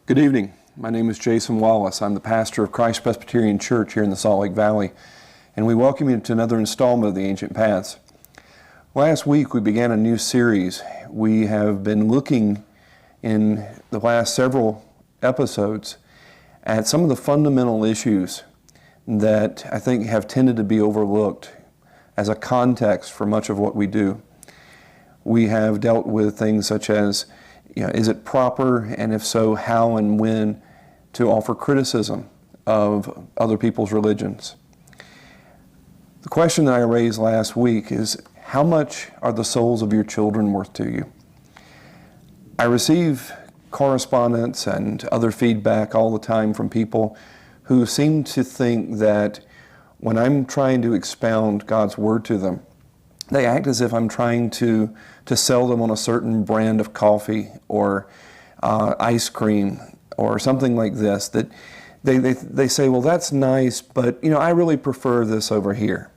Good evening. My name is Jason Wallace. I'm the pastor of Christ Presbyterian Church here in the Salt Lake Valley, and we welcome you to another installment of the Ancient Paths. Last week we began a new series. We have been looking in the last several episodes at some of the fundamental issues that I think have tended to be overlooked as a context for much of what we do. We have dealt with things such as, is it proper, and if so, how and when to offer criticism of other people's religions? The question that I raised last week is, how much are the souls of your children worth to you? I receive correspondence and other feedback all the time from people who seem to think that when I'm trying to expound God's Word to them, they act as if I'm trying to sell them on a certain brand of coffee or ice cream or something like this, that they say, well, that's nice, but I really prefer this over here.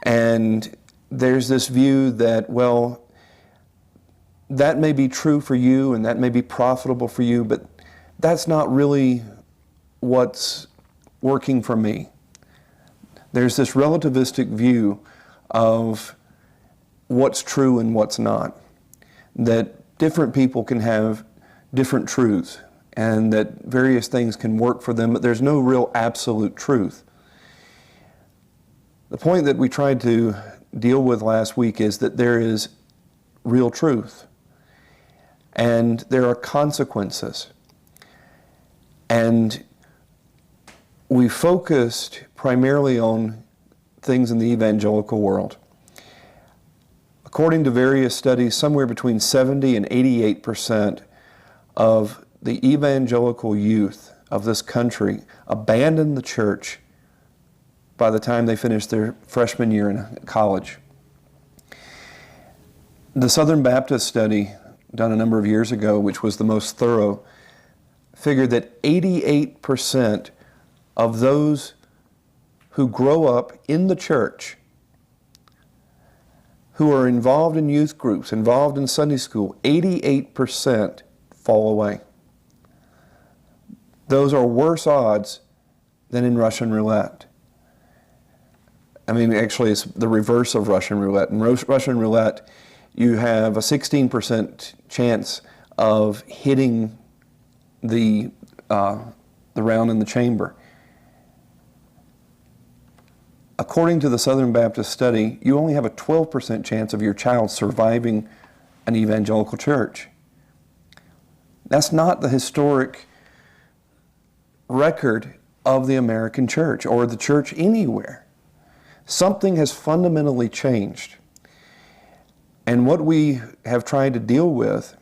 And there's this view that, well, that may be true for you and that may be profitable for you, but that's not really what's working for me. There's this relativistic view of what's true and what's not, that different people can have different truths and that various things can work for them, but there's no real absolute truth. The point that we tried to deal with last week is that there is real truth and there are consequences. And we focused primarily on things in the evangelical world. According to various studies, somewhere between 70 and 88% of the evangelical youth of this country abandon the church by the time they finish their freshman year in college. The Southern Baptist study done a number of years ago, which was the most thorough, figured that 88% of those who grow up in the church, who are involved in youth groups, involved in Sunday school, 88% fall away. Those are worse odds than in Russian roulette. I mean, actually, it's the reverse of Russian roulette. In Russian roulette, you have a 16% chance of hitting the round in the chamber. According to the Southern Baptist study, you only have a 12% chance of your child surviving an evangelical church. That's not the historic record of the American church or the church anywhere. Something has fundamentally changed. And what we have tried to deal with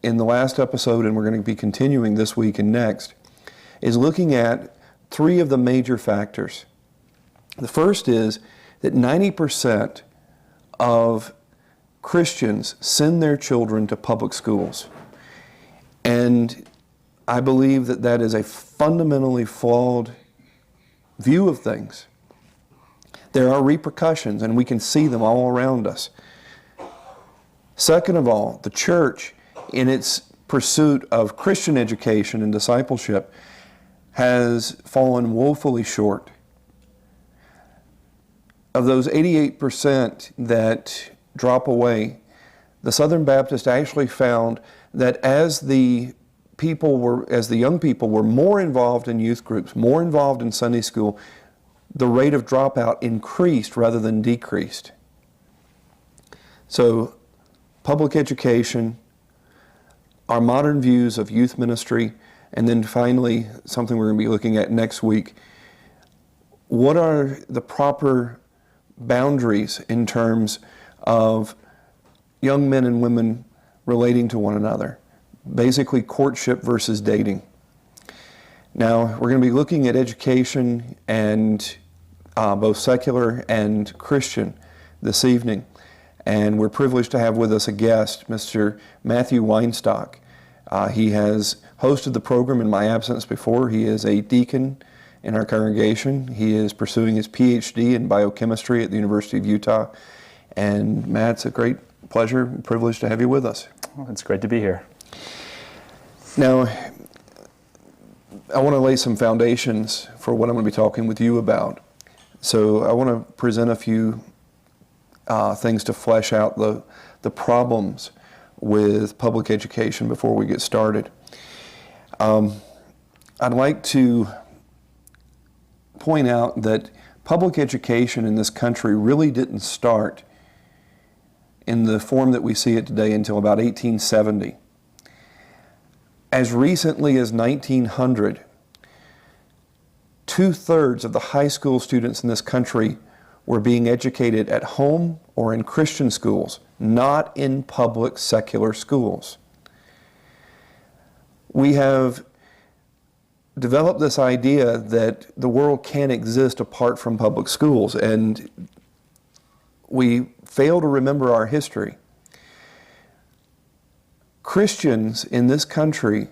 in the last episode, and we're going to be continuing this week and next, is looking at three of the major factors. The first is that 90% of Christians send their children to public schools. And I believe that that is a fundamentally flawed view of things. There are repercussions, and we can see them all around us. Second of all, the church, in its pursuit of Christian education and discipleship, has fallen woefully short. Of those 88% that drop away, the Southern Baptist actually found that as the as the young people were more involved in youth groups, more involved in Sunday school, the rate of dropout increased rather than decreased. So, public education, our modern views of youth ministry, and then finally, something we're going to be looking at next week, what are the proper boundaries in terms of young men and women relating to one another? Basically, courtship versus dating. Now, we're going to be looking at education and both secular and Christian this evening. And we're privileged to have with us a guest, Mr. Matthew Weinstock. He has hosted the program in my absence before. He is a deacon in our congregation. He is pursuing his PhD in biochemistry at the University of Utah. And Matt, it's a great pleasure and privilege to have you with us. Well, it's great to be here. Now, I want to lay some foundations for what I'm going to be talking with you about. So I want to present a few things to flesh out the problems with public education before we get started. I'd like to point out that public education in this country really didn't start in the form that we see it today until about 1870. As recently as 1900, 2/3 of the high school students in this country were being educated at home or in Christian schools, not in public secular schools. We have developed this idea that the world can't exist apart from public schools, and we fail to remember our history. Christians in this country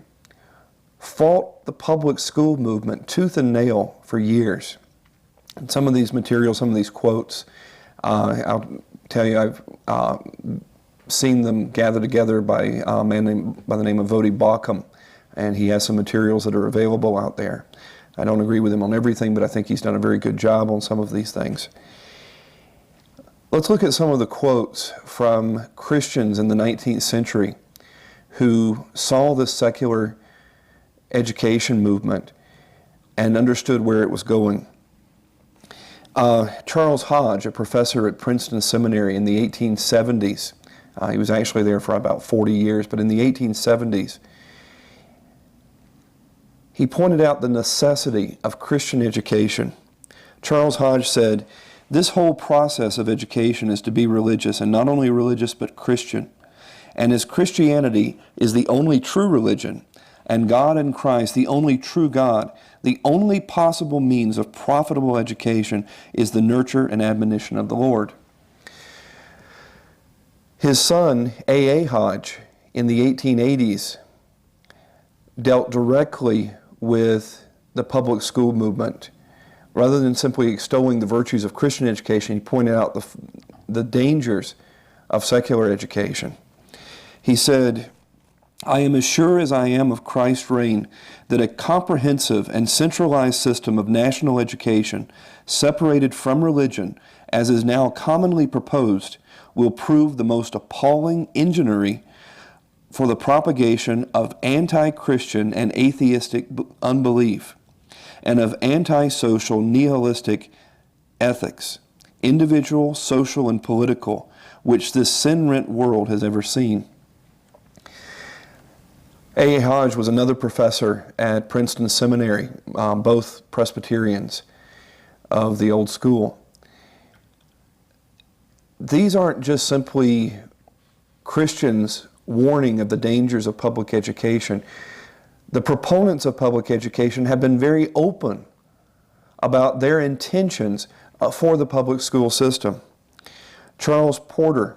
fought the public school movement tooth and nail for years. And some of these materials, some of these quotes, I'll tell you, I've seen them gathered together by a man by the name of Voddie Baucham, and he has some materials that are available out there. I don't agree with him on everything, but I think he's done a very good job on some of these things. Let's look at some of the quotes from Christians in the 19th century who saw this secular education movement and understood where it was going. Charles Hodge, a professor at Princeton Seminary in the 1870s, he was actually there for about 40 years, but in the 1870s, he pointed out the necessity of Christian education. Charles Hodge said, "This whole process of education is to be religious, and not only religious but Christian. And as Christianity is the only true religion, and God in Christ the only true God, the only possible means of profitable education is the nurture and admonition of the Lord." His son, A.A. Hodge, in the 1880s, dealt directly with the public school movement. Rather than simply extolling the virtues of Christian education, he pointed out the dangers of secular education. He said, "I am as sure as I am of Christ's reign that a comprehensive and centralized system of national education, separated from religion, as is now commonly proposed, will prove the most appalling enginery for the propagation of anti-Christian and atheistic unbelief, and of anti-social nihilistic ethics, individual, social, and political, which this sin-rent world has ever seen." A.A. Hodge was another professor at Princeton Seminary, both Presbyterians of the old school. These aren't just simply Christians warning of the dangers of public education. The proponents of public education have been very open about their intentions for the public school system. Charles Porter,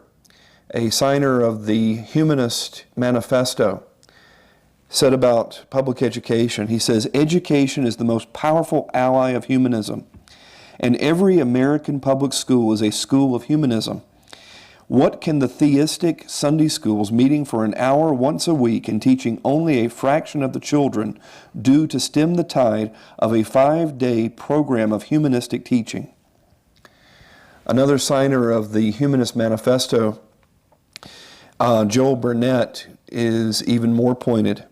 a signer of the Humanist Manifesto, said about public education, he says, "Education is the most powerful ally of humanism, and every American public school is a school of humanism. What can the theistic Sunday schools meeting for an hour once a week and teaching only a fraction of the children do to stem the tide of a 5-day program of humanistic teaching?" Another signer of the Humanist Manifesto, Joel Burnett, is even more pointed.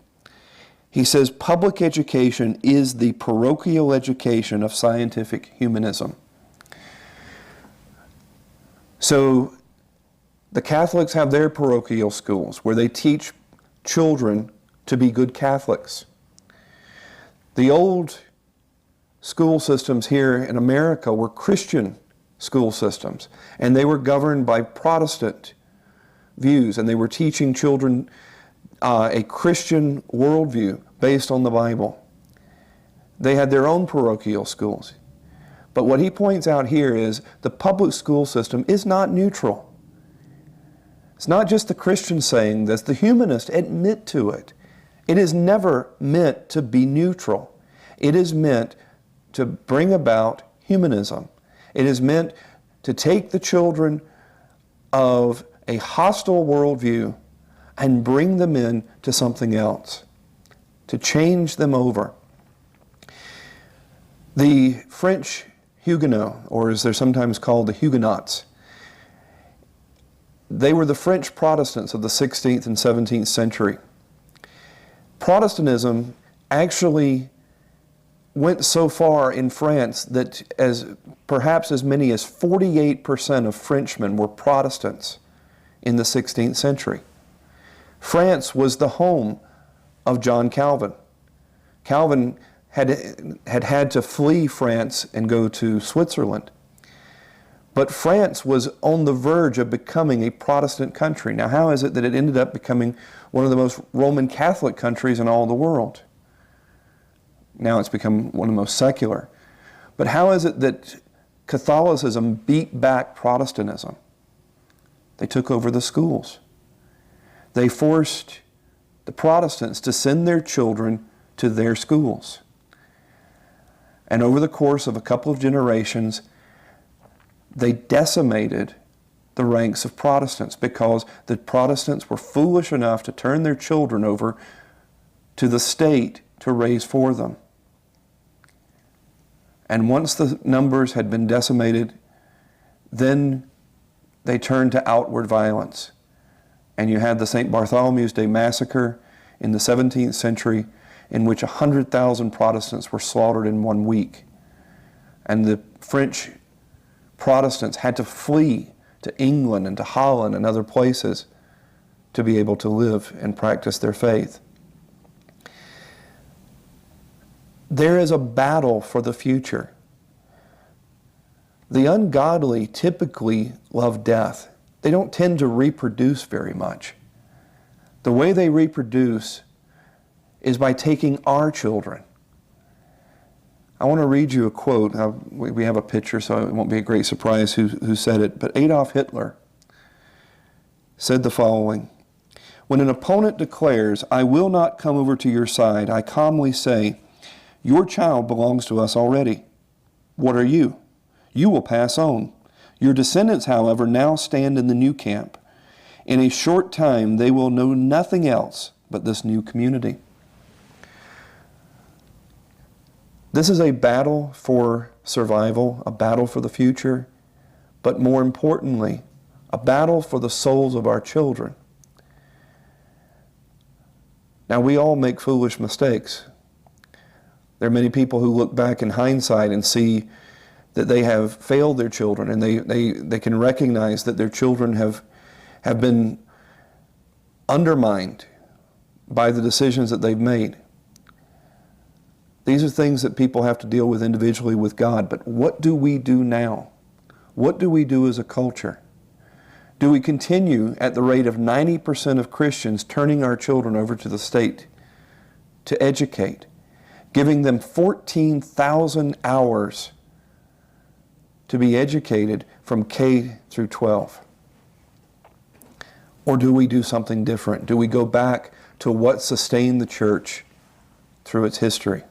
He says public education is the parochial education of scientific humanism. So the Catholics have their parochial schools where they teach children to be good Catholics. The old school systems here in America were Christian school systems, and they were governed by Protestant views, and they were teaching children a Christian worldview based on the Bible. They had their own parochial schools. But what he points out here is the public school system is not neutral. It's not just the Christians saying this, the humanists admit to it. It is never meant to be neutral. It is meant to bring about humanism. It is meant to take the children of a hostile worldview and bring them in to something else, to change them over. The French Huguenots, or as they're sometimes called, the Huguenots, they were the French Protestants of the 16th and 17th century. Protestantism actually went so far in France that perhaps as many as 48% of Frenchmen were Protestants in the 16th century. France was the home of John Calvin. Calvin had to flee France and go to Switzerland. But France was on the verge of becoming a Protestant country. Now, how is it that it ended up becoming one of the most Roman Catholic countries in all the world? Now it's become one of the most secular. But how is it that Catholicism beat back Protestantism? They took over the schools. They forced the Protestants to send their children to their schools. And over the course of a couple of generations, they decimated the ranks of Protestants because the Protestants were foolish enough to turn their children over to the state to raise for them. And once the numbers had been decimated, then they turned to outward violence. And you had the St. Bartholomew's Day massacre in the 17th century, in which 100,000 Protestants were slaughtered in 1 week. And the French Protestants had to flee to England and to Holland and other places to be able to live and practice their faith. There is a battle for the future. The ungodly typically love death. They don't tend to reproduce very much. The way they reproduce is by taking our children. I want to read you a quote. We have a picture, so it won't be a great surprise who said it. But Adolf Hitler said the following: "When an opponent declares, 'I will not come over to your side,' I calmly say, 'Your child belongs to us already. What are you? You will pass on. Your descendants, however, now stand in the new camp. In a short time, they will know nothing else but this new community.'" This is a battle for survival, a battle for the future, but more importantly, a battle for the souls of our children. Now, we all make foolish mistakes. There are many people who look back in hindsight and see that they have failed their children, and they can recognize that their children have been undermined by the decisions that they've made. These are things that people have to deal with individually with God. But what do we do now? What do we do as a culture? Do we continue at the rate of 90% of Christians turning our children over to the state to educate, giving them 14,000 hours to be educated from K through 12? Or do we do something different? Do we go back to what sustained the church through its history?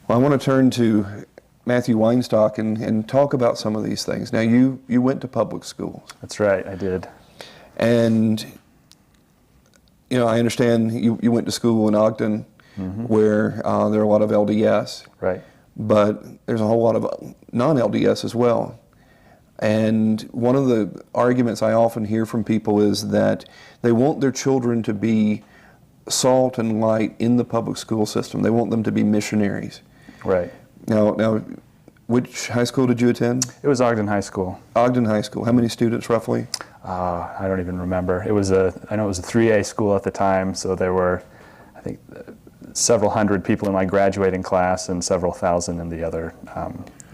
Well, I want to turn to Matthew Weinstock and talk about some of these things. Now, you went to public schools. That's right, I did. And, you know, I understand you went to school in Ogden, where there are a lot of LDS. Right. But there's a whole lot of non-LDS as well. And one of the arguments I often hear from people is that they want their children to be salt and light in the public school system. They want them to be missionaries. Right. Now, which high school did you attend? It was Ogden High School. Ogden High School. How many students roughly? I don't even remember. I know it was a 3A school at the time, so there were, I think, several hundred people in my graduating class and several thousand in the other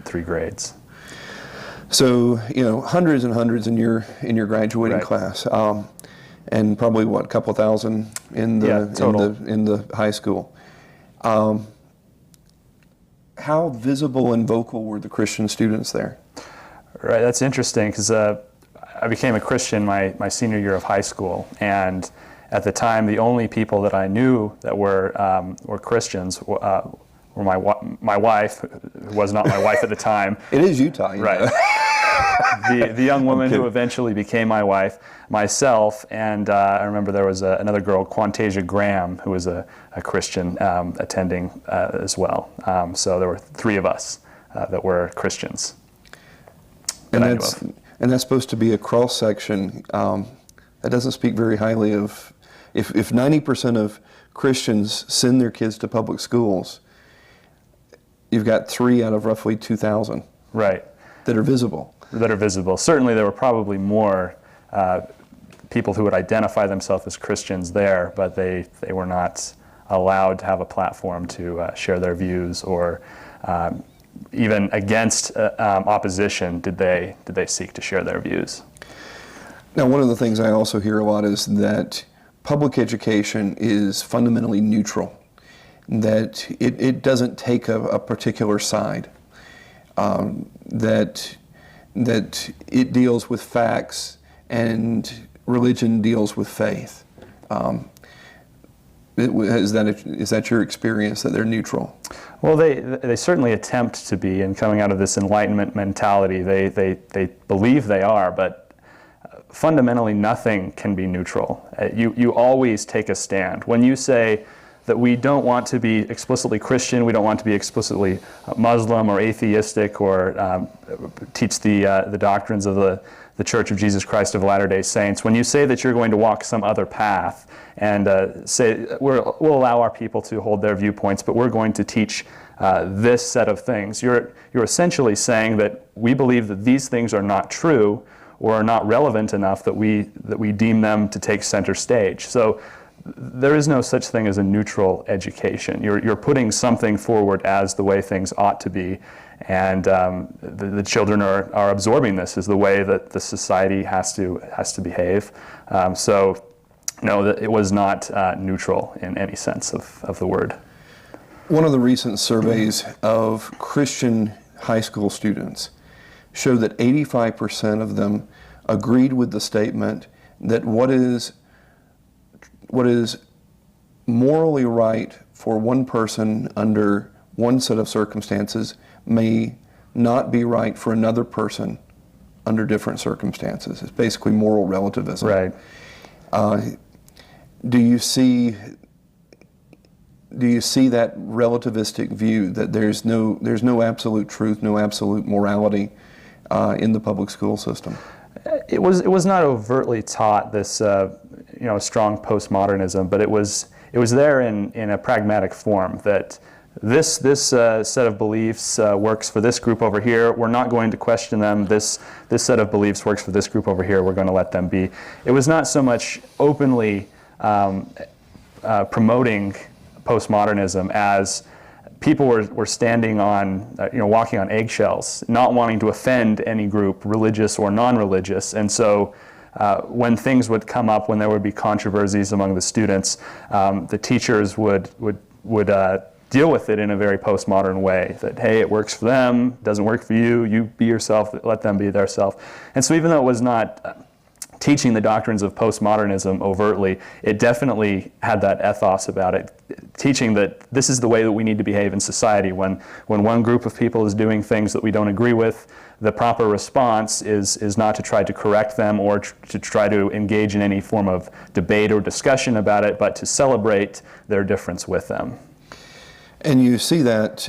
3 grades. So, hundreds and hundreds in your graduating Right. class, and probably a couple thousand in the total. in the high school. How visible and vocal were the Christian students there? Right, that's interesting because I became a Christian my senior year of high school, and at the time the only people that I knew that were Christians were my wife, who was not my wife at the time. It is Utah, right? The young woman who eventually became my wife, myself, and I remember there was another girl, Quantasia Graham, who was a Christian attending as well. So there were 3 of us that were Christians. And that's supposed to be a cross section. That doesn't speak very highly of. If 90% of Christians send their kids to public schools, you've got 3 out of roughly 2,000. Right. That are visible. Certainly there were probably more people who would identify themselves as Christians there, but they were not allowed to have a platform to share their views, or even against opposition did they seek to share their views. Now, one of the things I also hear a lot is that public education is fundamentally neutral, that it doesn't take a particular side, that it deals with facts and religion deals with faith. Is that your experience, that they're neutral? Well, they certainly attempt to be, and coming out of this Enlightenment mentality, they believe they are, but fundamentally nothing can be neutral. You always take a stand. When you say that we don't want to be explicitly Christian, we don't want to be explicitly Muslim or atheistic, or teach the doctrines of the Church of Jesus Christ of Latter-day Saints, when you say that you're going to walk some other path and say we'll allow our people to hold their viewpoints, but we're going to teach this set of things, you're essentially saying that we believe that these things are not true or are not relevant enough that we deem them to take center stage. So there is no such thing as a neutral education. You're putting something forward as the way things ought to be, and the children are absorbing this as the way that the society has to behave. So no, it was not neutral in any sense of the word. One of the recent surveys of Christian high school students showed that 85% of them agreed with the statement that what is morally right for one person under one set of circumstances may not be right for another person under different circumstances. It's basically moral relativism. Right. Do you see that relativistic view that there's no absolute truth, no absolute morality in the public school system? It was not overtly taught, this strong postmodernism, but it was there in a pragmatic form, that this set of beliefs works for this group over here. We're not going to question them. This set of beliefs works for this group over here. We're going to let them be. It was not so much openly promoting postmodernism as people were standing on, walking on eggshells, not wanting to offend any group, religious or non-religious. And so when things would come up, when there would be controversies among the students, the teachers would deal with it in a very postmodern way, that, hey, it works for them, doesn't work for you, you be yourself, let them be their self. And so even though it was not teaching the doctrines of postmodernism overtly, it definitely had that ethos about it, teaching that this is the way that we need to behave in society. When one group of people is doing things that we don't agree with, the proper response is not to try to correct them or to try to engage in any form of debate or discussion about it, but to celebrate their difference with them. And you see that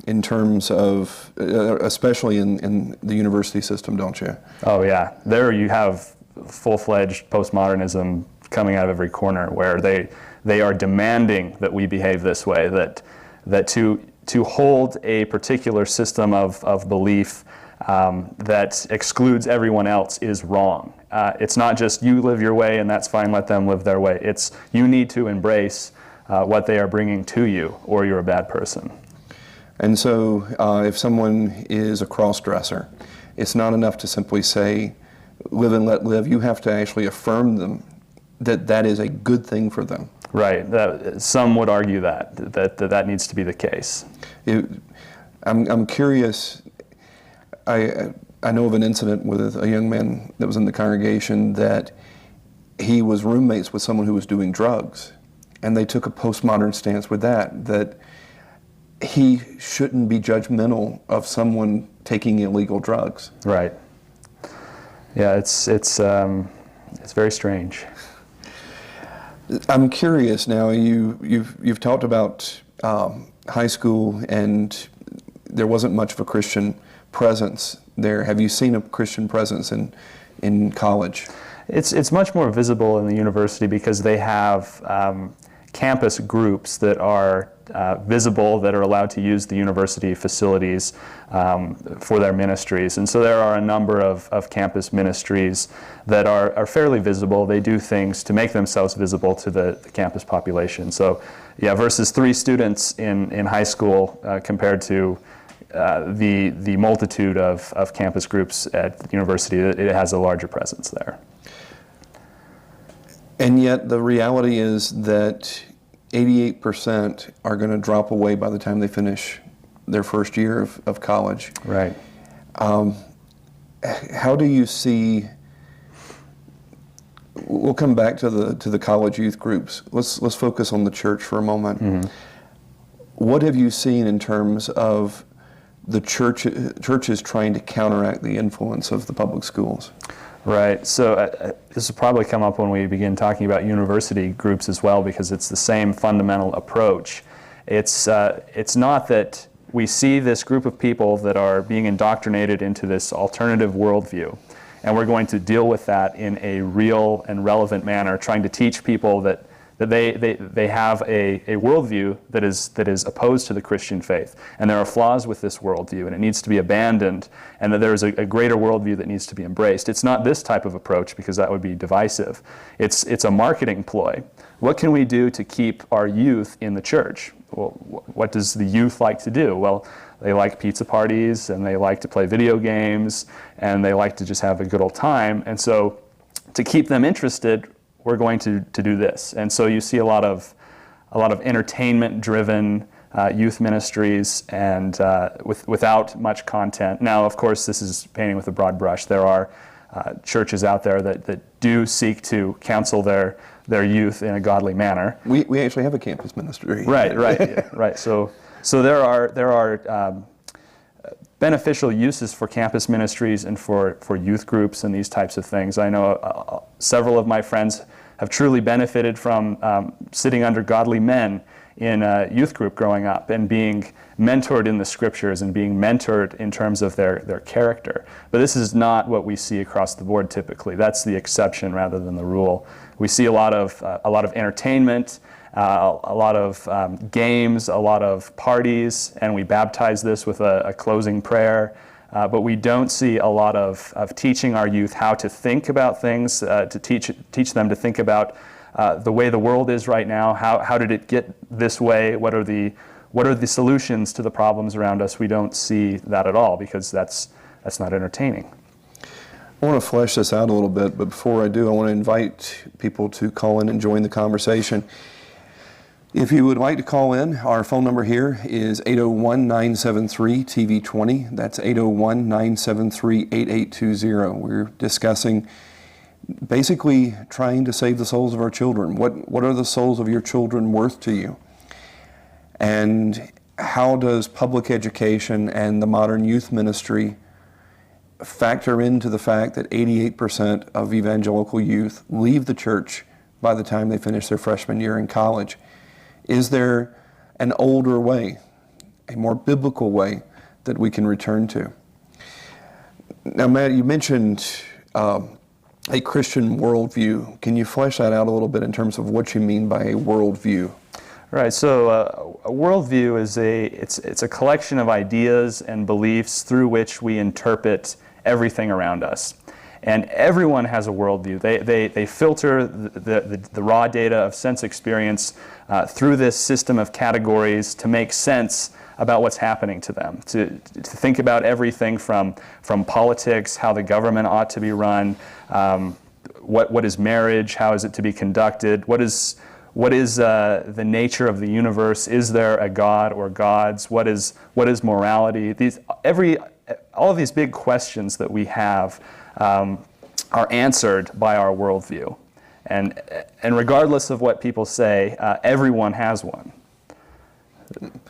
in terms of, especially in the university system, don't you? Oh yeah, there you have full-fledged postmodernism coming out of every corner, where they are demanding that we behave this way, that to hold a particular system of belief that excludes everyone else is wrong. It's not just you live your way and that's fine, let them live their way. It's you need to embrace what they are bringing to you, or you're a bad person. And so if someone is a cross-dresser, it's not enough to simply say, live and let live. You have to actually affirm them that that is a good thing for them. Right. Some would argue that needs to be the case. I'm curious. I know of an incident with a young man that was in the congregation that he was roommates with someone who was doing drugs, and they took a postmodern stance with that he shouldn't be judgmental of someone taking illegal drugs. Right. Yeah, it's very strange. I'm curious now. You've talked about high school, and there wasn't much of a Christian presence there. Have you seen a Christian presence in college? It's much more visible in the university because they have campus groups that are visible, that are allowed to use the university facilities for their ministries. And so there are a number of campus ministries that are fairly visible. They do things to make themselves visible to the campus population. So yeah, versus 3 students in high school compared to the multitude of campus groups at the university, it has a larger presence there. And yet the reality is that 88% are going to drop away by the time they finish their first year of college. Right. How do you see? We'll come back to the college youth groups. Let's focus on the church for a moment. Mm-hmm. What have you seen in terms of the churches trying to counteract the influence of the public schools? Right. So this will probably come up when we begin talking about university groups as well, because it's the same fundamental approach. It's not that we see this group of people that are being indoctrinated into this alternative worldview, and we're going to deal with that in a real and relevant manner, trying to teach people that they have a worldview that is opposed to the Christian faith, and there are flaws with this worldview, and it needs to be abandoned, and that there is a greater worldview that needs to be embraced. It's not this type of approach, because that would be divisive. It's a marketing ploy. What can we do to keep our youth in the church? Well, what does the youth like to do? Well, they like pizza parties, and they like to play video games, and they like to just have a good old time. And so to keep them interested, we're going to do this. And so you see a lot of entertainment-driven youth ministries, and without much content. Now, of course, this is painting with a broad brush. There are churches out there that do seek to counsel their youth in a godly manner. We actually have a campus ministry. Right. Yeah, right. So there are beneficial uses for campus ministries and for youth groups and these types of things. I know several of my friends have truly benefited from sitting under godly men in a youth group growing up and being mentored in the scriptures and being mentored in terms of their character. But this is not what we see across the board typically. That's the exception rather than the rule. We see a lot of entertainment, a lot of games, a lot of parties, and we baptize this with a closing prayer. But we don't see a lot of teaching our youth how to think about things, to teach them to think about the way the world is right now. How did it get this way? What are the solutions to the problems around us? We don't see that at all, because that's not entertaining. I want to flesh this out a little bit, but before I do, I want to invite people to call in and join the conversation. If you would like to call in, our phone number here is 801-973-TV20. That's 801-973-8820. We're discussing basically trying to save the souls of our children. What are the souls of your children worth to you? And how does public education and the modern youth ministry factor into the fact that 88% of evangelical youth leave the church by the time they finish their freshman year in college? Is there an older way, a more biblical way that we can return to? Now, Matt, you mentioned a Christian worldview. Can you flesh that out a little bit in terms of what you mean by a worldview? Right. So a worldview is it's a collection of ideas and beliefs through which we interpret everything around us. And everyone has a worldview. They filter the raw data of sense experience through this system of categories to make sense about what's happening to them, to think about everything from politics, how the government ought to be run, what is marriage, how is it to be conducted, what is the nature of the universe, is there a God or gods, what is morality. All of these big questions that we have are answered by our worldview. And regardless of what people say, everyone has one.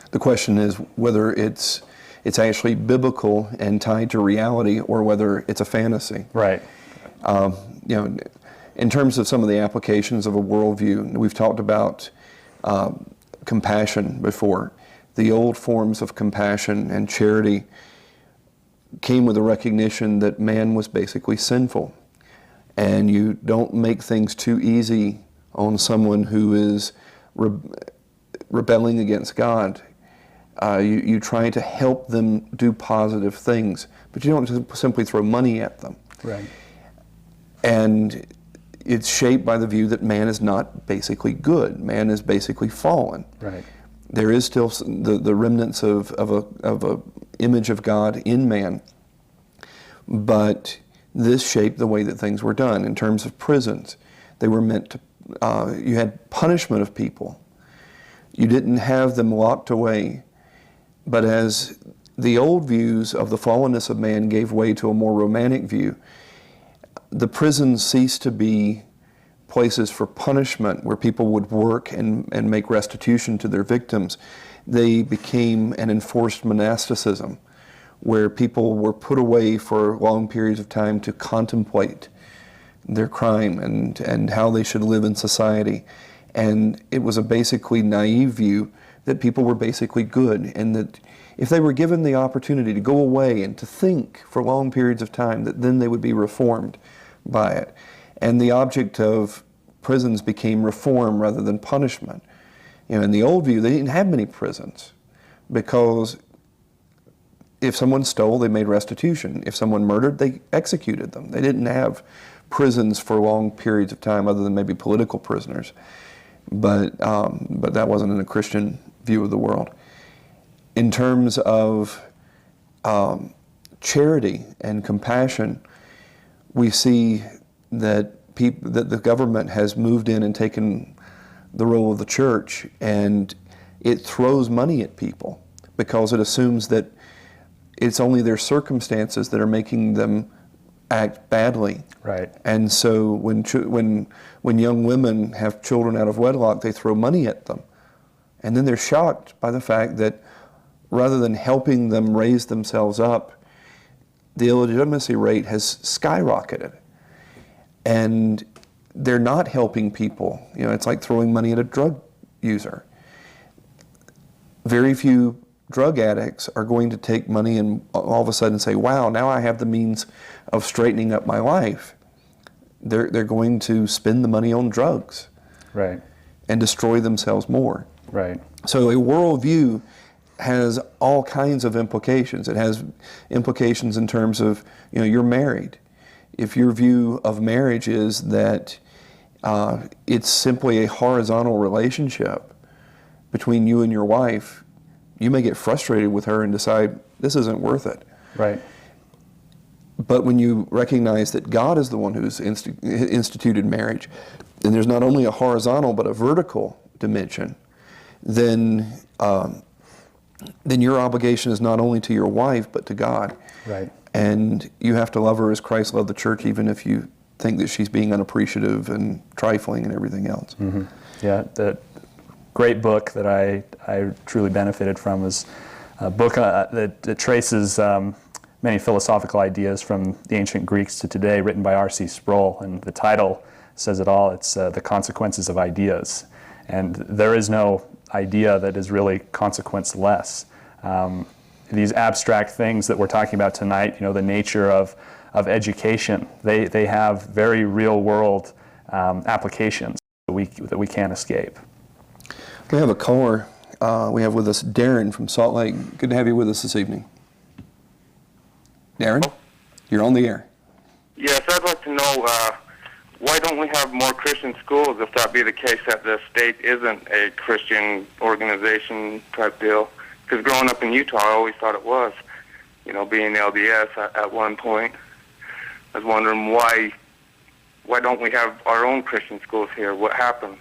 The question is whether it's actually biblical and tied to reality, or whether it's a fantasy. Right. In terms of some of the applications of a worldview, we've talked about compassion before. The old forms of compassion and charity came with a recognition that man was basically sinful, and you don't make things too easy on someone who is rebelling against God. You try to help them do positive things, but you don't just simply throw money at them. Right. And it's shaped by the view that man is not basically good. Man is basically fallen. Right. There is still the remnants of a image of God in man, but this shaped the way that things were done. In terms of prisons, they were meant to, you had punishment of people. You didn't have them locked away, but as the old views of the fallenness of man gave way to a more romantic view, the prisons ceased to be places for punishment where people would work and make restitution to their victims. They became an enforced monasticism where people were put away for long periods of time to contemplate their crime and how they should live in society. And it was a basically naive view that people were basically good, and that if they were given the opportunity to go away and to think for long periods of time, that then they would be reformed by it. And the object of prisons became reform rather than punishment. In the old view, they didn't have many prisons, because if someone stole, they made restitution. If someone murdered, they executed them. They didn't have prisons for long periods of time other than maybe political prisoners. But that wasn't in a Christian view of the world. In terms of charity and compassion, we see that the government has moved in and taken the role of the church, and it throws money at people because it assumes that it's only their circumstances that are making them act badly. Right. And so when young women have children out of wedlock, they throw money at them. And then they're shocked by the fact that rather than helping them raise themselves up, the illegitimacy rate has skyrocketed. And they're not helping people. It's like throwing money at a drug user. Very few drug addicts are going to take money and all of a sudden say, wow, now I have the means of straightening up my life. They're going to spend the money on drugs. Right. And destroy themselves more. Right. So a worldview has all kinds of implications. It has implications in terms of, you're married. If your view of marriage is that it's simply a horizontal relationship between you and your wife, you may get frustrated with her and decide, this isn't worth it. Right. But when you recognize that God is the one who's instituted marriage, and there's not only a horizontal but a vertical dimension, then your obligation is not only to your wife but to God. Right. And you have to love her as Christ loved the church, even if you think that she's being unappreciative and trifling and everything else. Mm-hmm. Yeah, the great book that I truly benefited from was a book that traces many philosophical ideas from the ancient Greeks to today, written by R.C. Sproul, and the title says it all. It's The Consequences of Ideas. And there is no idea that is really consequence-less. These abstract things that we're talking about tonight, the nature of education. They have very real-world applications that we can't escape. We have a caller. We have with us Darren from Salt Lake. Good to have you with us this evening. Darren, you're on the air. Yes, I'd like to know why don't we have more Christian schools if that be the case that the state isn't a Christian organization type deal? Because growing up in Utah, I always thought it was. You know, being LDS at one point, I was wondering why don't we have our own Christian schools here? What happened?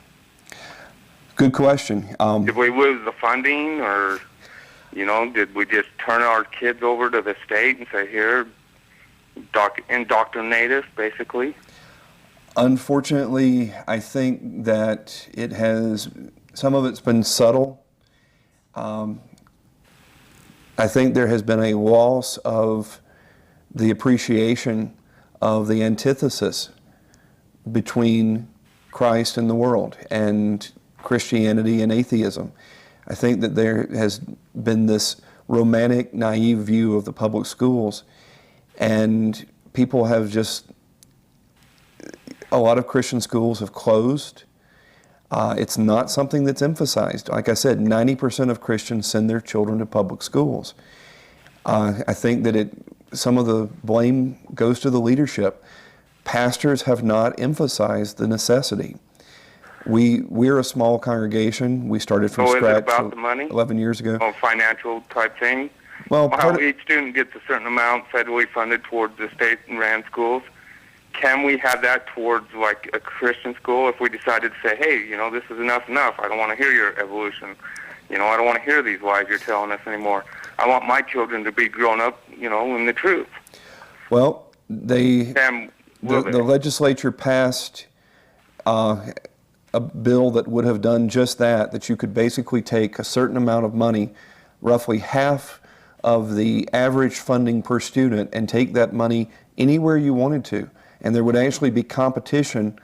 Good question. Did we lose the funding, or did we just turn our kids over to the state and say, here, indoctrinate us, basically? Unfortunately, I think that some of it's been subtle. I think there has been a loss of the appreciation of the antithesis between Christ and the world, and Christianity and atheism. I think that there has been this romantic, naive view of the public schools, and people have a lot of Christian schools have closed. It's not something that's emphasized. Like I said, 90% of Christians send their children to public schools. I think that some of the blame goes to the leadership. Pastors have not emphasized the necessity. We're a small congregation. We started from scratch. Is it about the money? 11 years ago. Financial type thing? Well, how each student gets a certain amount federally funded towards the state and ran schools. Can we have that towards like a Christian school if we decided to say, hey, this is enough. I don't want to hear your evolution. I don't want to hear these lies you're telling us anymore. I want my children to be grown up, in the truth. Well, the legislature passed a bill that would have done just that you could basically take a certain amount of money, roughly half of the average funding per student, and take that money anywhere you wanted to. And there would actually be competition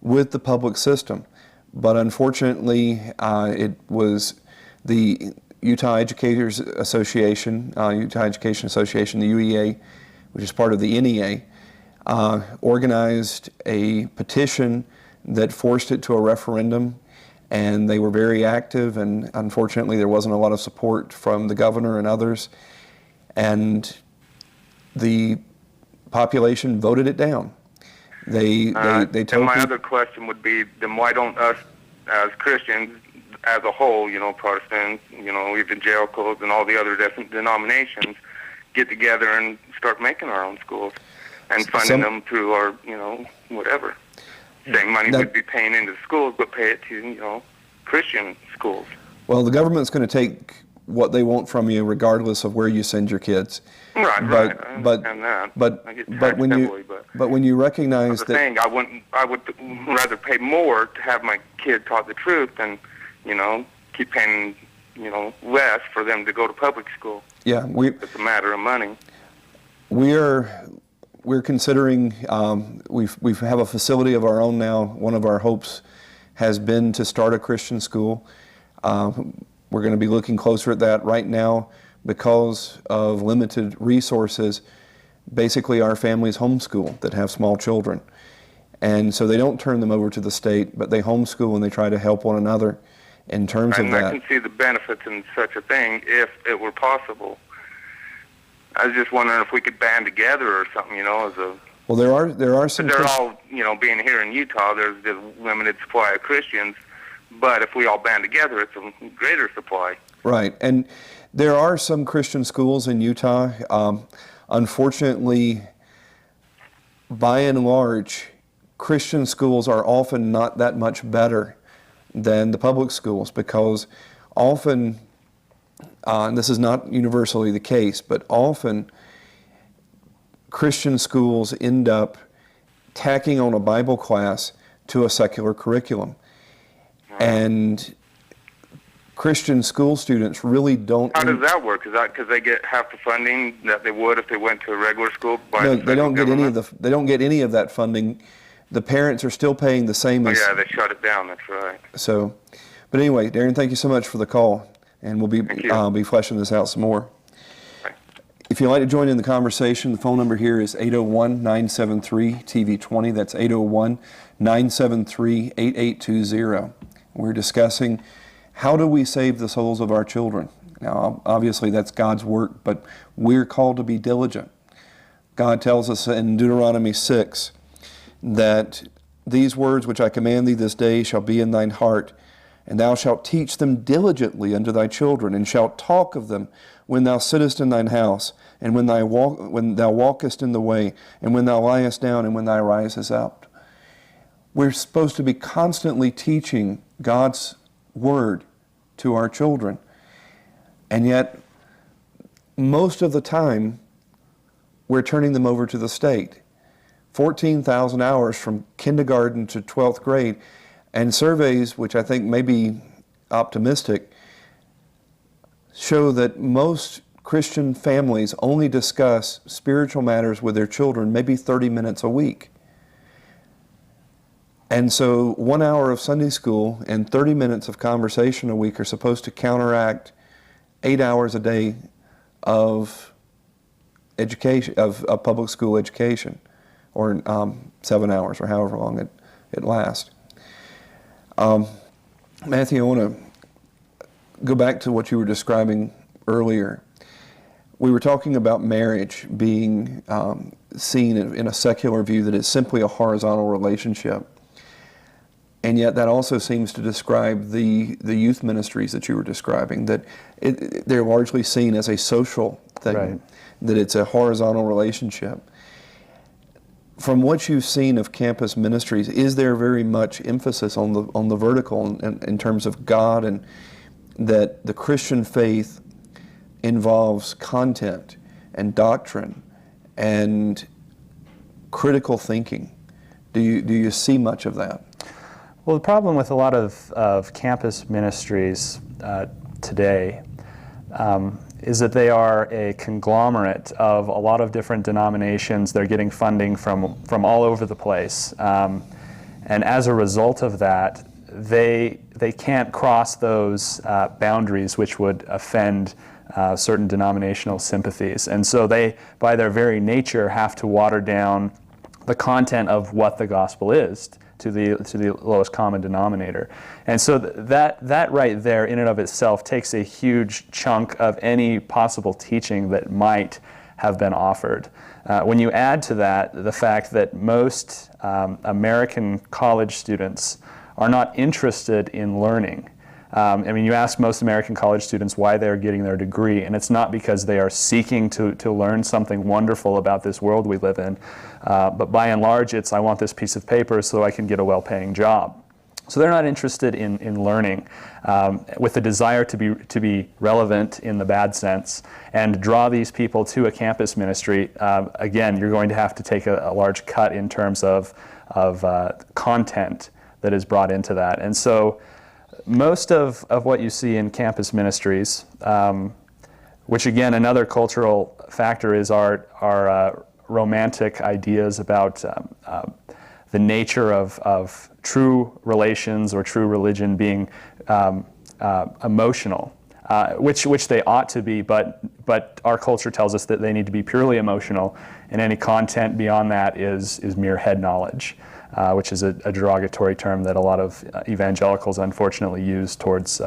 with the public system. But unfortunately, it was the Utah Educators Association, Utah Education Association, the UEA, which is part of the NEA, organized a petition that forced it to a referendum, and they were very active, and unfortunately there wasn't a lot of support from the governor and others, and the population voted it down. They told and my other question would be, then why don't us as Christians as a whole, Protestants, evangelicals and all the other different denominations get together and start making our own schools and funding them through our, whatever. Same money we'd be paying into schools, but pay it to, Christian schools. Well, the government's going to take what they want from you regardless of where you send your kids. Right. I understand that. But when you recognize that... thing, I would rather pay more to have my kid taught the truth than, keep paying, less for them to go to public school. Yeah, it's a matter of money. We're considering, we have a facility of our own now. One of our hopes has been to start a Christian school. We're going to be looking closer at that right now because of limited resources. Basically, our families homeschool that have small children. And so they don't turn them over to the state, but they homeschool and they try to help one another in terms of that. I can see the benefits in such a thing if it were possible. I was just wondering if we could band together or something, as a... Well, there are some... They're all, being here in Utah, there's a limited supply of Christians, but if we all band together, it's a greater supply. Right, and there are some Christian schools in Utah. Unfortunately, by and large, Christian schools are often not that much better than the public schools because often, and this is not universally the case, but often Christian schools end up tacking on a Bible class to a secular curriculum. And Christian school students really don't... How does that work? Is that because they get half the funding that they would if they went to a regular school? No, they don't get any of they don't get any of that funding. The parents are still paying the same as... yeah, they shut it down, that's right. So, but anyway, Darren, thank you so much for the call, and we'll be fleshing this out some more. Right. If you'd like to join in the conversation, the phone number here is 801-973-TV20. That's 801-973-8820. We're discussing how do we save the souls of our children. Now, obviously that's God's work, but we're called to be diligent. God tells us in Deuteronomy 6 that these words which I command thee this day shall be in thine heart, and thou shalt teach them diligently unto thy children, and shalt talk of them when thou sittest in thine house, and when thou walkest in the way, and when thou liest down, and when thou risest up. We're supposed to be constantly teaching God's word to our children. And yet, most of the time, we're turning them over to the state. 14,000 hours from kindergarten to 12th grade. And surveys, which I think may be optimistic, show that most Christian families only discuss spiritual matters with their children maybe 30 minutes a week. And so 1 hour of Sunday school and 30 minutes of conversation a week are supposed to counteract 8 hours a day of education, of public school education, or 7 hours, or however long it lasts. Matthew, I want to go back to what you were describing earlier. We were talking about marriage being seen in a secular view that it's simply a horizontal relationship. And yet that also seems to describe the youth ministries that you were describing, that they're largely seen as a social thing, Right. that it's a horizontal relationship. From what you've seen of campus ministries, is there very much emphasis on the vertical in terms of God, and that the Christian faith involves content and doctrine and critical thinking? Do you see much of that? Well, the problem with a lot of campus ministries today is that they are a conglomerate of a lot of different denominations. They're getting funding from all over the place. And as a result of that, they can't cross those boundaries which would offend certain denominational sympathies. And so they, by their very nature, have to water down the content of what the gospel is to the lowest common denominator. And so that right there in and of itself takes a huge chunk of any possible teaching that might have been offered. When you add to that the fact that most American college students are not interested in learning. I mean, you ask most American college students why they're getting their degree, and it's not because they are seeking to learn something wonderful about this world we live in, but by and large it's, I want this piece of paper so I can get a well-paying job. So they're not interested in learning with the desire to be relevant in the bad sense and draw these people to a campus ministry. Again, you're going to have to take a large cut in terms of content that is brought into that. And so most of what you see in campus ministries, which again, another cultural factor is our romantic ideas about the nature of true relations or true religion being emotional, which they ought to be, but our culture tells us that they need to be purely emotional, and any content beyond that is mere head knowledge. Which is a derogatory term that a lot of evangelicals unfortunately use towards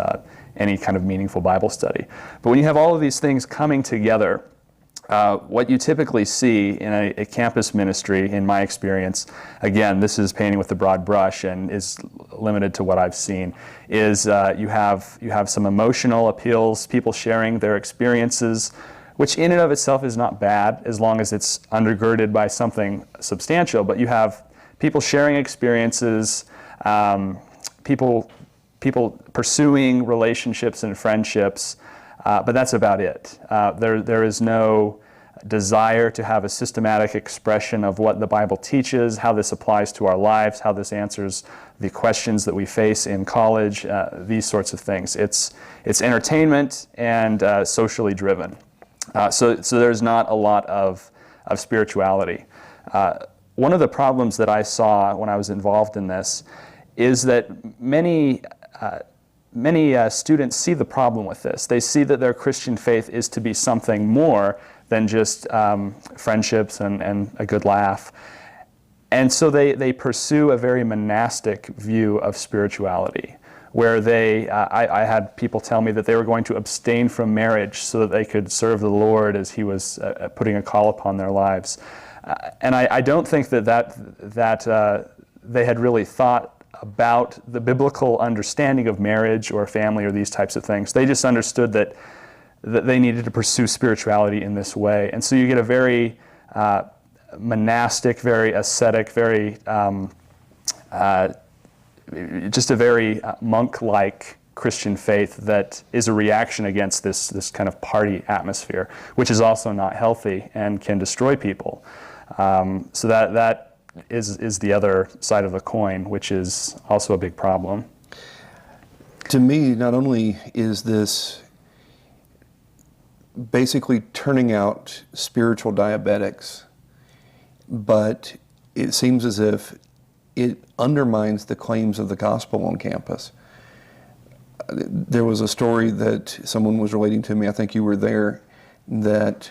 any kind of meaningful Bible study. But when you have all of these things coming together, what you typically see in a campus ministry, in my experience, again, this is painting with a broad brush and is limited to what I've seen, is you have some emotional appeals, people sharing their experiences, which in and of itself is not bad as long as it's undergirded by something substantial, but you have people sharing experiences, people pursuing relationships and friendships, but that's about it. There is no desire to have a systematic expression of what the Bible teaches, how this applies to our lives, how this answers the questions that we face in college, these sorts of things. It's entertainment and socially driven. So there's not a lot of spirituality. One of the problems that I saw when I was involved in this is that many many students see the problem with this. They see that their Christian faith is to be something more than just friendships and a good laugh. And so they pursue a very monastic view of spirituality, where I had people tell me that they were going to abstain from marriage so that they could serve the Lord as He was putting a call upon their lives. And I don't think that they had really thought about the biblical understanding of marriage or family or these types of things. They just understood that they needed to pursue spirituality in this way. And so you get a very monastic, very ascetic, very just a very monk-like Christian faith that is a reaction against this kind of party atmosphere, which is also not healthy and can destroy people. So that is the other side of the coin, which is also a big problem. To me, not only is this basically turning out spiritual diabetics, but it seems as if it undermines the claims of the gospel on campus. There was a story that someone was relating to me, I think you were there, that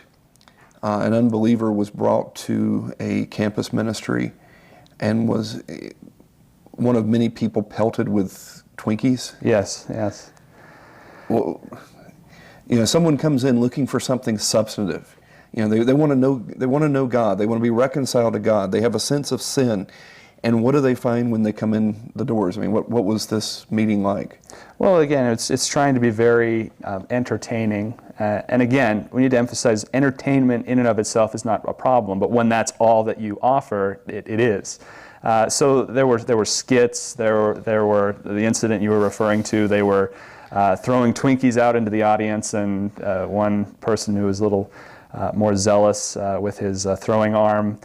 an unbeliever was brought to a campus ministry and was one of many people pelted with Twinkies. Yes, yes. Well, someone comes in looking for something substantive. They want to know God. They want to be reconciled to God. They have a sense of sin. And what do they find when they come in the doors? I mean, what was this meeting like? Well, again, it's trying to be very entertaining. And again, we need to emphasize entertainment in and of itself is not a problem, but when that's all that you offer, it is. So there were skits. There were the incident you were referring to. They were throwing Twinkies out into the audience, and one person who was a little more zealous with his throwing arm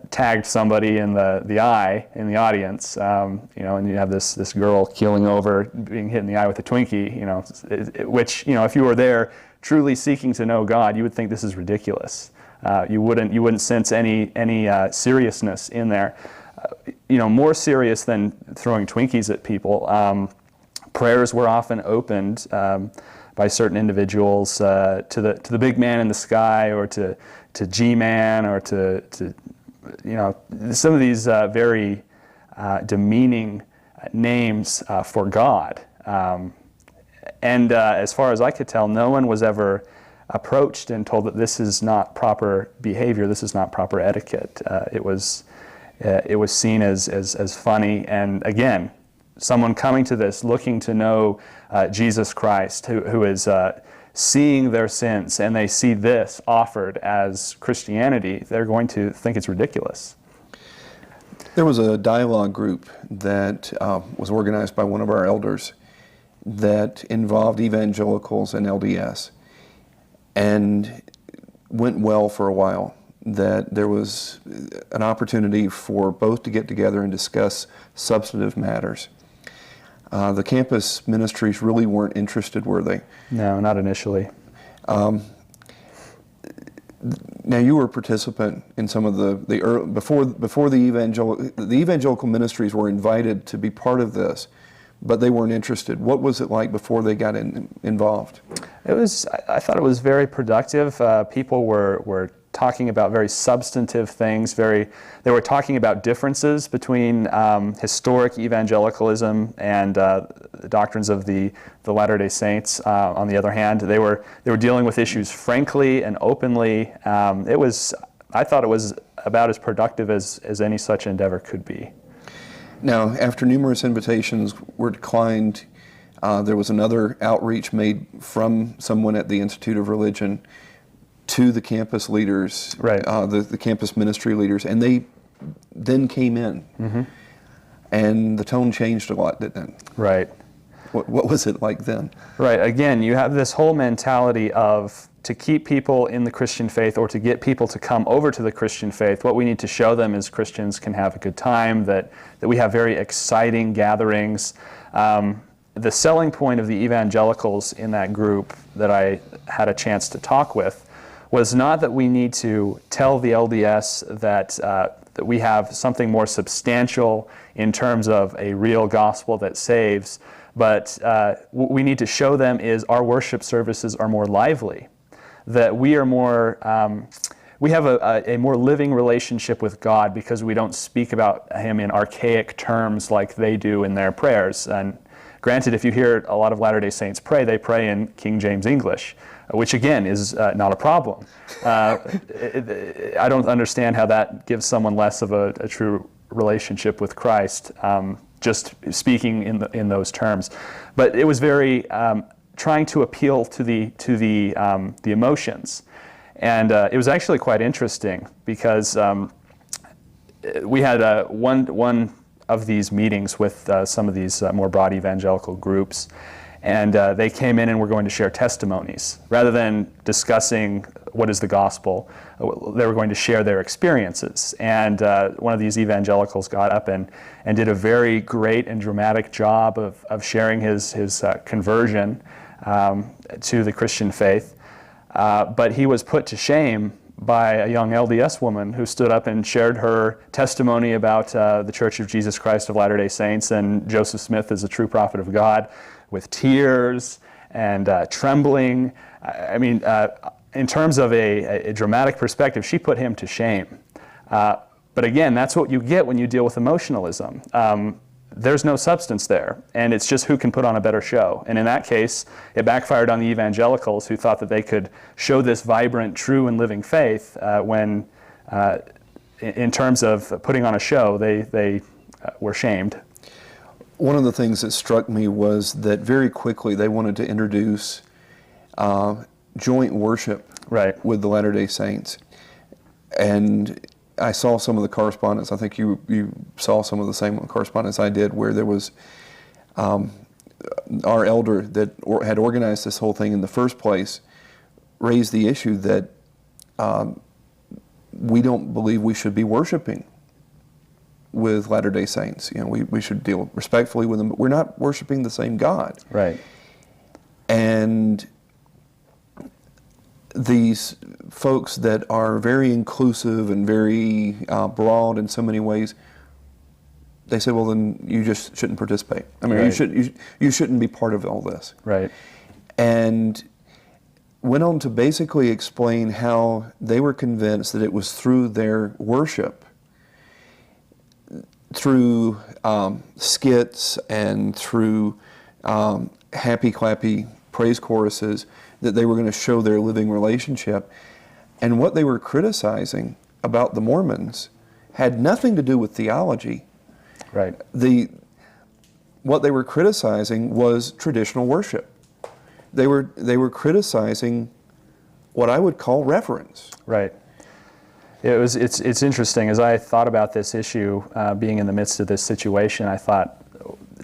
tagged somebody in the eye in the audience, and you have this girl keeling over, being hit in the eye with a Twinkie, which if you were there truly seeking to know God, you would think this is ridiculous. You wouldn't sense any seriousness in there. More serious than throwing Twinkies at people. Prayers were often opened by certain individuals to the big man in the sky, or to G-man, or to some of these very demeaning names for God. And as far as I could tell, no one was ever approached and told that this is not proper behavior, this is not proper etiquette. It was seen as funny, and again, someone coming to this looking to know Jesus Christ, who is seeing their sins, and they see this offered as Christianity, they're going to think it's ridiculous. There was a dialogue group that was organized by one of our elders that involved evangelicals and LDS, and went well for a while. That there was an opportunity for both to get together and discuss substantive matters. The campus ministries really weren't interested, were they? No, not initially. Now, you were a participant in some of the early, before the evangelical ministries were invited to be part of this, but they weren't interested. What was it like before they got involved? I thought it was very productive. People were talking about very substantive things. They were talking about differences between historic evangelicalism and the doctrines of the Latter-day Saints. On the other hand, they were dealing with issues frankly and openly. I thought it was about as productive as any such endeavor could be. Now, after numerous invitations were declined, there was another outreach made from someone at the Institute of Religion to the campus leaders, right. The campus ministry leaders, and they then came in. Mm-hmm. And the tone changed a lot, didn't it? Right. What was it like then? Right. Again, you have this whole mentality of to keep people in the Christian faith, or to get people to come over to the Christian faith, what we need to show them is Christians can have a good time, that we have very exciting gatherings. The selling point of the evangelicals in that group that I had a chance to talk with was not that we need to tell the LDS that we have something more substantial in terms of a real gospel that saves, But what we need to show them is our worship services are more lively, that we are more, we have a more living relationship with God because we don't speak about Him in archaic terms like they do in their prayers. And granted, if you hear a lot of Latter-day Saints pray, they pray in King James English, which again is not a problem. I don't understand how that gives someone less of a true relationship with Christ, just speaking in those terms. But it was very trying to appeal to the emotions, and it was actually quite interesting because we had one of these meetings with some of these more broad evangelical groups. And they came in and were going to share testimonies. Rather than discussing what is the gospel, they were going to share their experiences. And one of these evangelicals got up and did a very great and dramatic job of sharing his conversion to the Christian faith. But he was put to shame by a young LDS woman who stood up and shared her testimony about the Church of Jesus Christ of Latter-day Saints and Joseph Smith as a true prophet of God, with tears and trembling. I mean, in terms of a dramatic perspective, she put him to shame. But again, that's what you get when you deal with emotionalism. There's no substance there, and it's just who can put on a better show. And in that case, it backfired on the evangelicals who thought that they could show this vibrant, true, and living faith when, in terms of putting on a show, they were shamed. One of the things that struck me was that very quickly they wanted to introduce joint worship with the Latter-day Saints. And I saw some of the correspondence. I think you saw some of the same correspondence I did, where there was our elder that had organized this whole thing in the first place raised the issue that we don't believe we should be worshiping with Latter-day Saints. You know, we should deal respectfully with them, but we're not worshiping the same God. Right. And these folks that are very inclusive and very broad in so many ways, they said, well, then you just shouldn't participate. I mean, Right. you shouldn't be part of all this. Right. And went on to basically explain how they were convinced that it was through their worship, through skits and through happy clappy praise choruses, that they were going to show their living relationship. And what they were criticizing about the Mormons had nothing to do with theology. Right. What they were criticizing was traditional worship. They were criticizing what I would call reverence. Right. It's interesting. As I thought about this issue, being in the midst of this situation, I thought,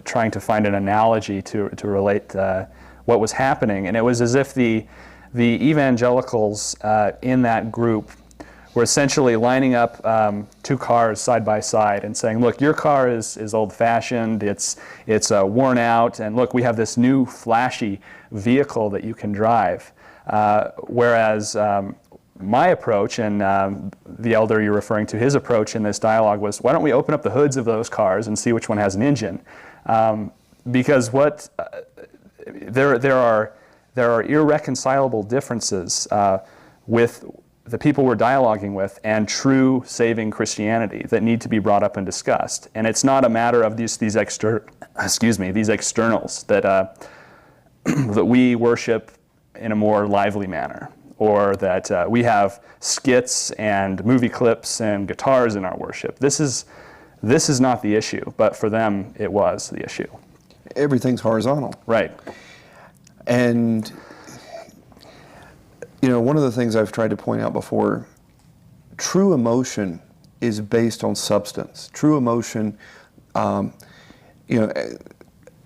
trying to find an analogy to relate what was happening, and it was as if the evangelicals in that group were essentially lining up two cars side by side and saying, look, your car is old-fashioned, it's worn out, and look, we have this new flashy vehicle that you can drive. Whereas my approach, and the elder you're referring to, his approach in this dialogue was, why don't we open up the hoods of those cars and see which one has an engine? Because there are irreconcilable differences with the people we're dialoguing with and true saving Christianity that need to be brought up and discussed. And it's not a matter of these externals that that we worship in a more lively manner, or that we have skits and movie clips and guitars in our worship. This is not the issue, but for them it was the issue. Everything's horizontal. Right. And you know, one of the things I've tried to point out before, true emotion is based on substance. True emotion, you know,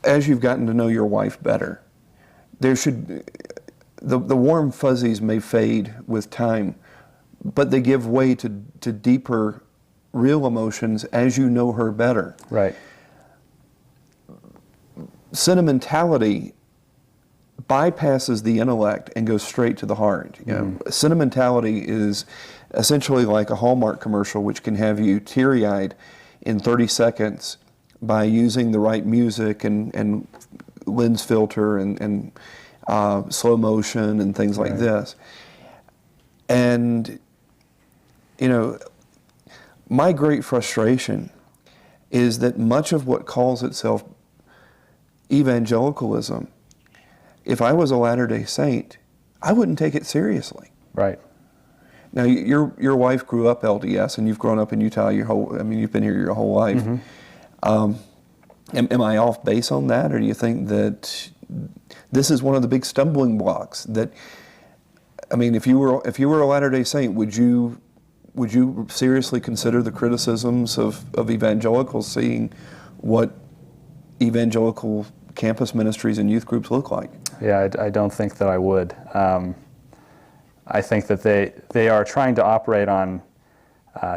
as you've gotten to know your wife better, the warm fuzzies may fade with time, but they give way to deeper, real emotions as you know her better. Right. Sentimentality bypasses the intellect and goes straight to the heart. You know, sentimentality is essentially like a Hallmark commercial, which can have you teary-eyed in 30 seconds by using the right music and lens filter and slow motion and things like this. And, you know, my great frustration is that much of what calls itself evangelicalism, if I was a Latter-day Saint, I wouldn't take it seriously. Right. Now, your wife grew up LDS, and you've grown up in Utah you've been here your whole life. Am I off base on that, or do you think that this is one of the big stumbling blocks? That, I mean, if you were a Latter-day Saint, would you seriously consider the criticisms of evangelicals, seeing what evangelical campus ministries and youth groups look like? Yeah, I don't think that I would. I think that they are trying to operate on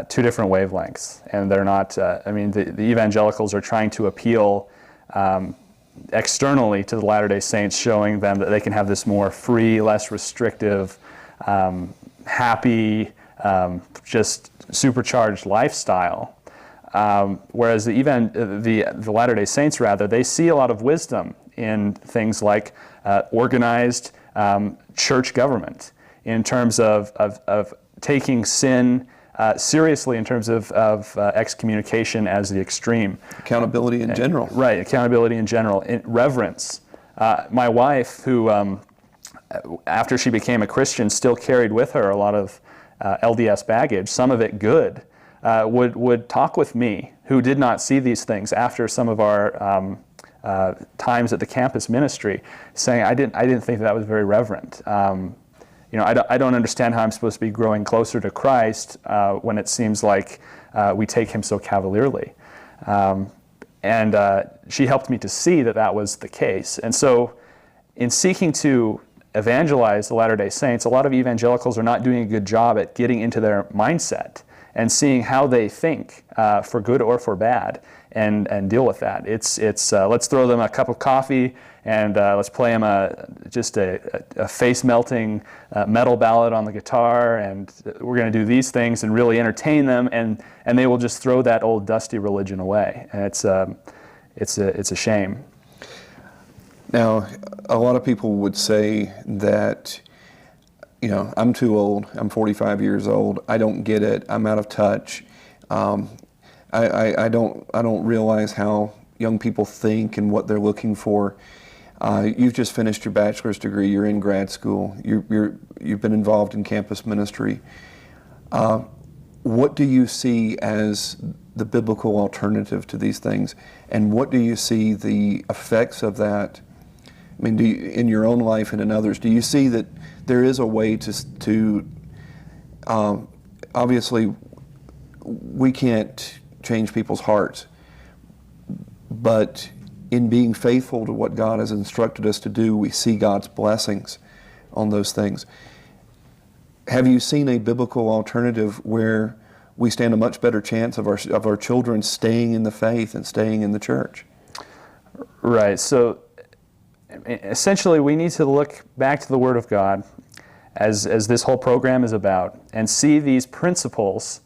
two different wavelengths, and they're not. I mean, the evangelicals are trying to appeal externally to the Latter-day Saints, showing them that they can have this more free, less restrictive, happy, just supercharged lifestyle. Whereas the Latter-day Saints, rather, they see a lot of wisdom in things like organized church government, in terms of taking sin seriously, in terms of excommunication as the extreme. Accountability in general. Right, accountability in general. Reverence. My wife, who after she became a Christian, still carried with her a lot of LDS baggage, some of it good, would talk with me, who did not see these things, after some of our times at the campus ministry, saying, I didn't think that was very reverent. You know, I don't understand how I'm supposed to be growing closer to Christ when it seems like we take him so cavalierly. And she helped me to see that that was the case. And so in seeking to evangelize the Latter-day Saints, a lot of evangelicals are not doing a good job at getting into their mindset and seeing how they think, for good or for bad, and deal with that. It's let's throw them a cup of coffee and let's play them just a face-melting metal ballad on the guitar, and we're going to do these things and really entertain them, and they will just throw that old dusty religion away. And it's a shame. Now, a lot of people would say that, you know, I'm too old. I'm 45 years old. I don't get it. I'm out of touch. I don't realize how young people think and what they're looking for. You've just finished your bachelor's degree. You're in grad school. You've been involved in campus ministry. What do you see as the biblical alternative to these things, and what do you see the effects of that? I mean, in your own life and in others, do you see that there is a way to obviously, we can't change people's hearts, but in being faithful to what God has instructed us to do, we see God's blessings on those things. Have you seen a biblical alternative where we stand a much better chance of our children staying in the faith and staying in the church? Right. So essentially, we need to look back to the Word of God, as this whole program is about, and see these principles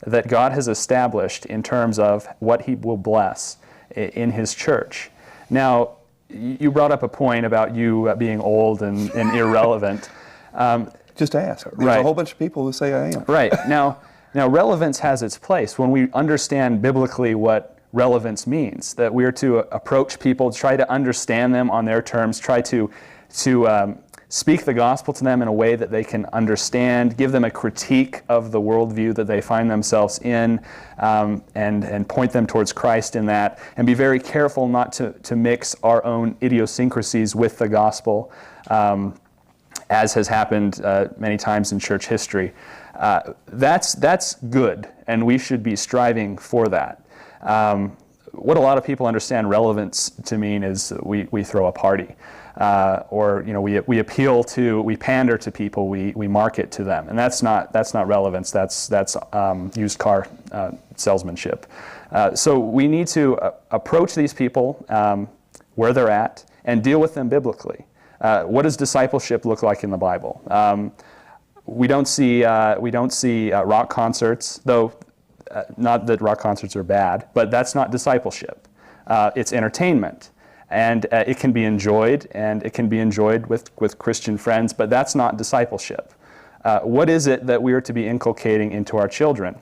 that God has established in terms of what He will bless in His church. Now, you brought up a point about you being old and irrelevant. Just ask. There's Right. a whole bunch of people who say I am. Right. Now, relevance has its place when we understand biblically what relevance means, that we are to approach people, try to understand them on their terms, try to speak the gospel to them in a way that they can understand, give them a critique of the worldview that they find themselves in, and point them towards Christ in that, and be very careful not to mix our own idiosyncrasies with the gospel, as has happened many times in church history. That's good, and we should be striving for that. What a lot of people understand relevance to mean is we throw a party, or we appeal to, we pander to people, we market to them, and that's not relevance. That's used car salesmanship. So we need to approach these people where they're at and deal with them biblically. What does discipleship look like in the Bible? We don't see rock concerts, though. Not that rock concerts are bad, but that's not discipleship. It's entertainment. And it can be enjoyed, and it can be enjoyed with Christian friends, but that's not discipleship. What is it that we are to be inculcating into our children,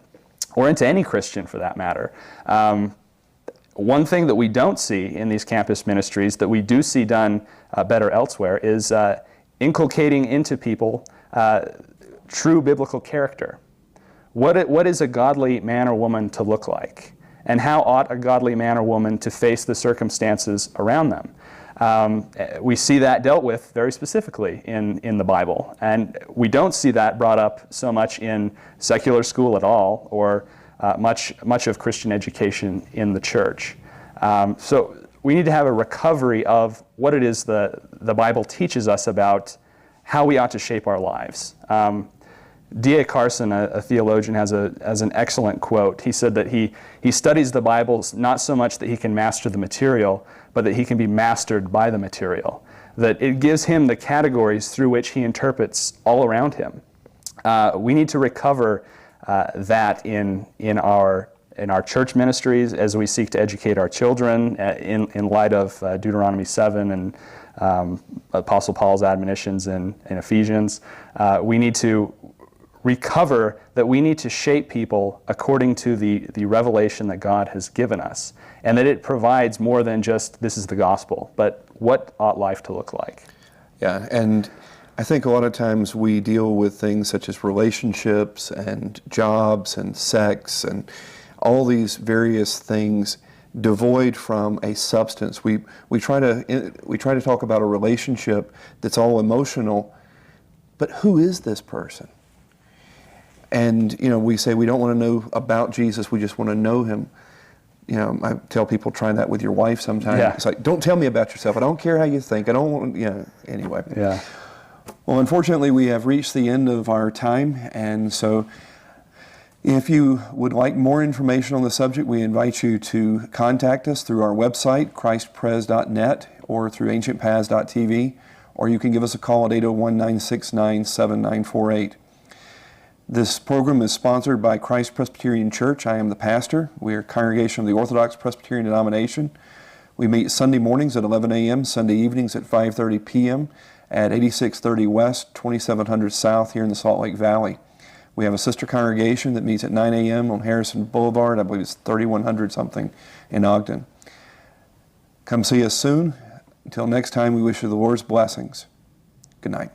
or into any Christian for that matter? One thing that we don't see in these campus ministries that we do see done better elsewhere is inculcating into people true biblical character. What is a godly man or woman to look like? And how ought a godly man or woman to face the circumstances around them? We see that dealt with very specifically in the Bible. And we don't see that brought up so much in secular school at all, or much of Christian education in the church. So we need to have a recovery of what it is the Bible teaches us about how we ought to shape our lives. D.A. Carson, a theologian, has an excellent quote. He said that he studies the Bible not so much that he can master the material, but that he can be mastered by the material. That it gives him the categories through which he interprets all around him. We need to recover that in our church ministries as we seek to educate our children in light of Deuteronomy 7 and Apostle Paul's admonitions in Ephesians. We need to recover that we need to shape people according to the revelation that God has given us, and that it provides more than just this is the gospel, but what ought life to look like. Yeah, and I think a lot of times we deal with things such as relationships and jobs and sex and all these various things devoid from a substance. We try to talk about a relationship that's all emotional, but who is this person? And we say we don't want to know about Jesus, we just want to know him. I tell people, try that with your wife sometimes. Yeah. It's like, don't tell me about yourself. I don't care how you think. I don't want, anyway. Yeah. Well, unfortunately, we have reached the end of our time, and so if you would like more information on the subject, we invite you to contact us through our website, christpres.net, or through ancientpaths.tv, or you can give us a call at 801-969-7948. This program is sponsored by Christ Presbyterian Church. I am the pastor. We are a congregation of the Orthodox Presbyterian denomination. We meet Sunday mornings at 11 a.m., Sunday evenings at 5:30 p.m. at 8630 West, 2700 South here in the Salt Lake Valley. We have a sister congregation that meets at 9 a.m. on Harrison Boulevard. I believe it's 3100 something in Ogden. Come see us soon. Until next time, we wish you the Lord's blessings. Good night.